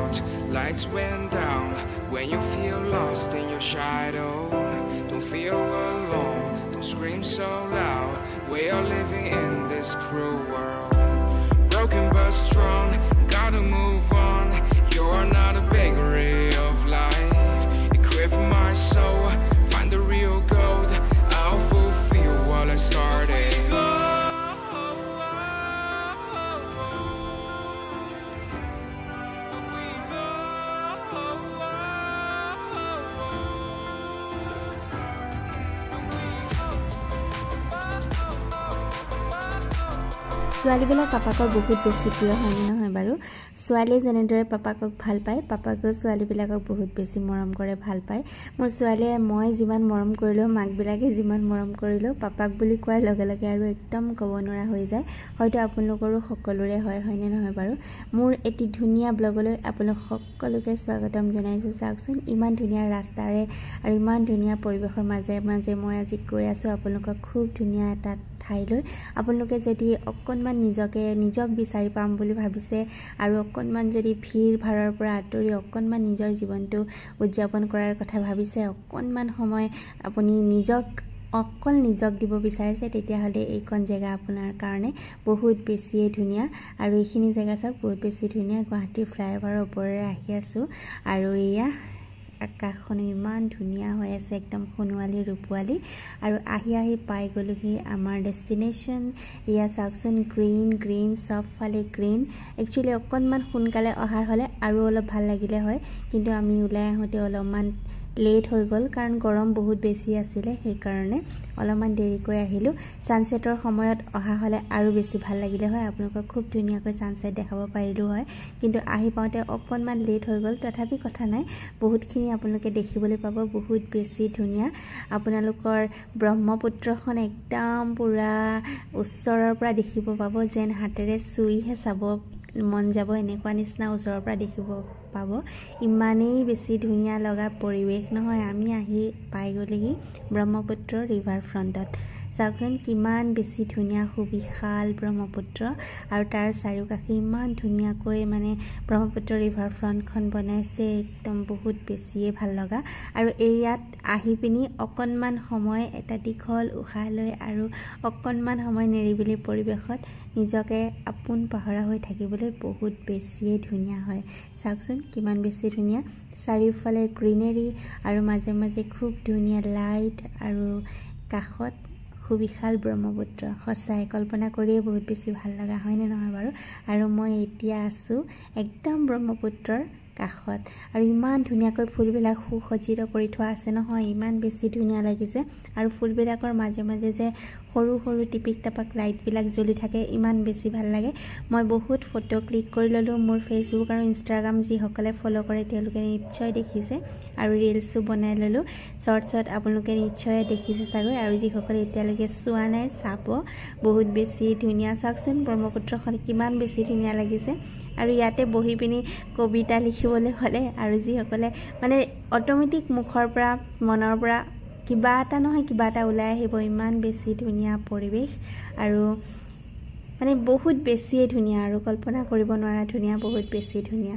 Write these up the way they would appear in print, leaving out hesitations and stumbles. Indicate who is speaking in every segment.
Speaker 1: out, lights went down. When you feel lost in your shadow, don't feel alone, don't scream so loud. We are living in this cruel world, broken but strong, gotta move on. You're not a bakery of life, equip my soul, find the real gold. I'll fulfill what I started.
Speaker 2: ছোৱালীবিলাক পাপাকৰ বহুত বেছি প্ৰিয় হয় নহয় বাৰু ছোৱালীয়ে যেনেদৰে পাপাকক ভাল পায় পাপাকেও ছোৱালীবিলাকক বহুত বেছি মৰম কৰে ভাল পায় মোৰ ছোৱালীয়ে মই যিমান মৰম কৰিলেও মাকবিলাকে যিমান মৰম কৰিলেও পাপাক বুলি কোৱাৰ লগে লগে আৰু একদম ক'ব নোৱাৰা হৈ যায় হয়তো আপোনালোকৰো সকলোৰে হয়নে নহয় বাৰু মোৰ এটি ধুনীয়া ব্লগলৈ আপোনালোক সকলোকে স্বাগতম জনাইছো চাওকচোন ইমান ধুনীয়া ৰাস্তাৰে আৰু ইমান ধুনীয়া পৰিবেশৰ মাজে মই আজি গৈ আছো আপোনালোকক খুব ধুনীয়া এটা ঠাইলৈ আপোনালোকে যদি অকণমান নিজক বিচাৰি পাম বুলি ভাবিছে আৰু অকণমান যদি ভিৰ ভাৰৰ পৰা আঁতৰি অকণমান নিজৰ জীৱনটো উদযাপন কৰাৰ কথা ভাবিছে অকণমান সময় আপুনি নিজক দিব বিচাৰিছে তেতিয়াহ'লে এইখন জেগা আপোনাৰ কাৰণে বহুত বেছি ধুনীয়া আৰু এইখিনি জেগা চাওক বহুত বেছি ধুনীয়া গুৱাহাটী ফ্লাইঅভাৰৰ ওপৰেৰে আহি আছো আৰু এয়া আকাশখন ইমান ধুনীয়া হৈ আছে একদম সোণোৱালী ৰূপৱালী আৰু আহি পাই গলোহি আমাৰ ডেষ্টিনেশ্যন ইয়া চাওকচোন গ্ৰীন সব ফালে গ্ৰীন একচুয়ালি অকণমান সোনকালে অহাৰ হলে আৰু অলপ ভাল লাগিলে হয় কিন্তু আমি ওলাই আহোতে অলপমান লেট হৈ গল কাৰণ গৰম বহুত বেছি আছিল সেই কাৰণে অলপমান দেৰিকৈ আহিলো সানসেটৰ সময়ত অহা হলে আৰু বেছি ভাল লাগিলে হয় আপোনালোকক খুব ধুনীয়াকৈ সানসেট দেখাব পাৰিলো হয় কিন্তু আহি পাওঁতে অকণমান লেট হৈ গল তথাপি কথা নাই বহুতখিনি আপোনালোকে দেখিবলৈ পাব বহুত বেছি ধুনীয়া আপোনালোকৰ ব্ৰহ্মপুত্ৰখন একদম পুৰা উচ্চৰৰ পৰা দেখিব পাব যেন হাতেৰে চুইহে চাব মন যাব এনেকুৱা নিচিনা ওচৰৰ পৰা দেখিব পাব ইমানেই বেছি ধুনীয়া লগা পৰিৱেশ নহয় আমি আহি পাই গলেহি ব্ৰহ্মপুত্ৰ ৰিভাৰ ফ্ৰণ্টত চাওকচোন কিমান বেছি ধুনীয়া সুবিশাল ব্ৰহ্মপুত্ৰ আৰু তাৰ চাৰিওকাষে ইমান ধুনীয়াকৈ মানে ব্ৰহ্মপুত্ৰ ৰিভাৰ ফ্ৰণ্টখন বনাইছে একদম বহুত বেছিয়ে ভাল লগা আৰু ইয়াত আহি পিনি অকণমান সময় এটা দীঘল উশাহ লৈ আৰু অকণমান সময় নিৰিবিলি পৰিৱেশত নিজকে আপোন পাহৰা হৈ থাকিবলৈ বহুত বেছিয়ে ধুনীয়া হয় চাওকচোন কিমান বেছি ধুনীয়া চাৰিওফালে গ্ৰীনেৰী আৰু মাজে খুব ধুনীয়া লাইট আৰু কাষত সুবিশাল ব্ৰহ্মপুত্ৰ সঁচাই কল্পনা কৰিয়ে বহুত বেছি ভাল লগা হয়নে নহয় বাৰু আৰু মই এতিয়া আছো একদম ব্ৰহ্মপুত্ৰৰ কাষত আৰু ইমান ধুনীয়াকৈ ফুলবিলাক সুসজ্জিত কৰি থোৱা আছে নহয় ইমান বেছি ধুনীয়া লাগিছে আৰু ফুলবিলাকৰ মাজে যে সৰু টিপিক টাপাক লাইট বিলাক জ্বলি থাকে ইমান বেছি ভাল লাগে মই বহুত ফটো ক্লিক কৰি ললো মোৰ ফেসবুক আৰু ইনষ্টাগ্ৰাম যি সকলে ফলো কৰে তেওঁলোকে নিশ্চয় দেখিছে আৰু ৰিলছো বনাই ললো শৰ্টছত আপোনালোকে নিশ্চয় দেখিছে চাগৈ আৰু যি সকলে এতিয়ালৈকে চোৱা নাই চাব বহুত বেছি ধুনীয়া চাওকচোন ব্ৰহ্মপুত্ৰখন কিমান বেছি ধুনীয়া লাগিছে আৰু ইয়াতে বহি পিনি কবিতা লিখিবলৈ হলে আৰু যি সকলে মানে অটোমেটিক মুখৰ পৰা মনৰ পৰা কিবা এটা নহয় কিবা এটা ওলাই আহিব ইমান বেছি ধুনীয়া পৰিৱেশ আৰু মানে বহুত বেছি ধুনীয়া আৰু কল্পনা কৰিব নোৱাৰা ধুনীয়া বহুত বেছি ধুনীয়া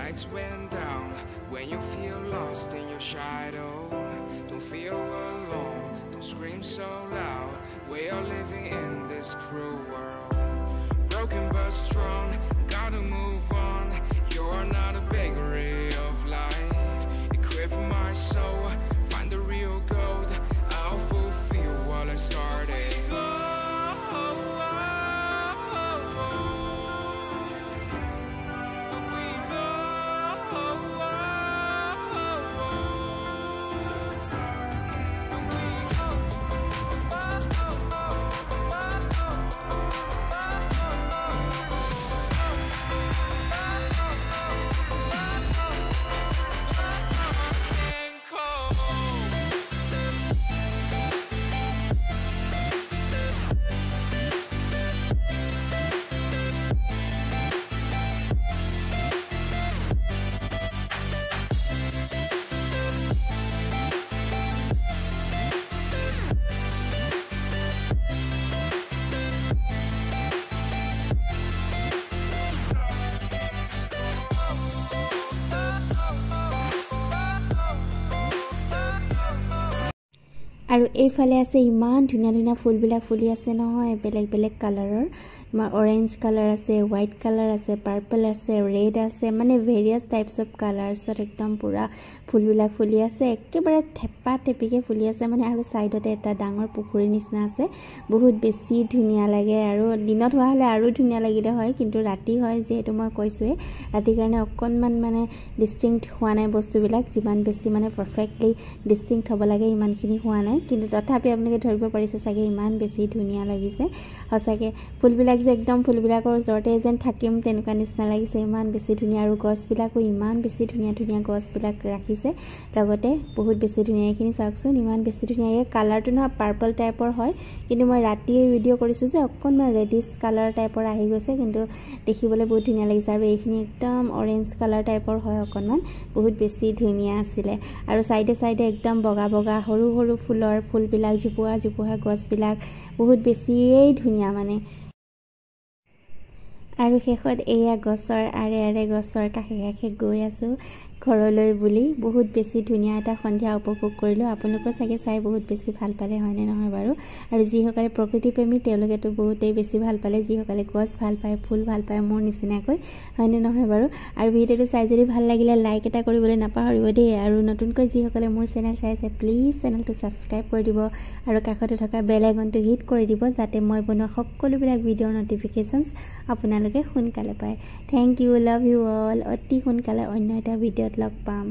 Speaker 1: Lights went down. When you feel lost in your shadow, don't feel alone, don't scream so loud. We are living in this cruel world, broken but strong, gotta move on. You're not a bakery of life, equip my soul, find the real gold. I'll fulfill what I started.
Speaker 2: আৰু এইফালে আছে ইমান ধুনীয়া ধুনীয়া ফুলবিলাক ফুলি আছে নহয় বেলেগ বেলেগ কালাৰৰ orange color আছে white color আছে purple আছে red আছে মানে various types of colors একদম পুৰা ফুলবিলাক ফুলি আছে একেবাৰে থেপা থেপিকে ফুলি আছে মানে আৰু সাইডতে এটা ডাঙৰ পুখুৰী নিচিনা আছে বহুত বেছি ধুনীয়া লাগে আৰু দিনত হোৱা হলে আৰু ধুনীয়া লাগিলে হয় কিন্তু ৰাতি হয় যেহেতু মই কৈছোৱে ৰাতি কাৰণে অকনমান মানে ডিস্টিংক্ট হোৱা নাই বস্তুবিলাক যিমান বেছি মানে পাৰফেক্টলি ডিস্টিংক্ট হ'ব লাগে ইমানখিনি হোৱা নাই কিন্তু তথাপি আপোনালোকে ধৰিব পাৰিছে চাগে ইমান বেছি ধুনীয়া লাগিছে হসাকে ফুলবিলাক যে একদম ফুলবিলাকৰ জৰতে যেন থাকিম তেনেকুৱা নিচিনা লাগিছে ইমান বেছি ধুনীয়া আৰু গছবিলাকো ইমান বেছি ধুনীয়া ধুনীয়া গছবিলাক ৰাখিছে লগতে বহুত বেছি ধুনীয়া এখিনি চাওকচোন ইমান বেছি ধুনীয়া এই কালাৰটো না পাৰ্পল টাইপৰ হয় কিন্তু মই ৰাতি ভিডিও কৰিছো যে অকনমান ৰেডিশ কালাৰ টাইপৰ আহি গৈছে কিন্তু দেখিবলৈ বহুত ধুনীয়া লাগিছে আৰু এইখিনি একদম অৰেঞ্জ কালাৰ টাইপৰ হয় অকনমান বহুত বেছি ধুনীয়া আছিল আৰু সাইডে সাইডে একদম বগা বগা সৰু সৰু ফুলৰ ফুলবিলাক জুপুৱা জুপুৱা গছবিলাক বহুত বেছিই ধুনীয়া মানে আৰু শেষত এয়া গছৰ আৰে গছৰ কাষে কাষে গৈ আছো ঘৰলৈ বুলি বহুত বেছি ধুনীয়া এটা সন্ধিয়া উপভোগ কৰিলো আপোনালোকে চাগে চাই বহুত বেছি ভাল পালে হয়নে নহয় বাৰু আৰু যিসকলে প্ৰকৃতি প্ৰেমী তেওঁলোকেতো বহুতেই বেছি ভাল পালে যিসকলে গছ ভাল পায় ফুল ভাল পায় মোৰ নিচিনাকৈ হয়নে নহয় বাৰু আৰু ভিডিওটো চাই যদি ভাল লাগিলে লাইক এটা কৰিবলৈ নাপাহৰিব দেই আৰু নতুনকৈ যিসকলে মোৰ চেনেল চাইছে প্লিজ চেনেলটো সাবস্ক্ৰাইব কৰি দিব আৰু কাষতে থকা বেল আইকনটো হিট কৰি দিব যাতে মই বনোৱা সকলোবিলাক ভিডিওৰ নটিফিকেশনছ আপোনালোকে সোনকালে পায় thank you love you all অতি সোনকালে অন্য এটা ভিডিওত লগ পাম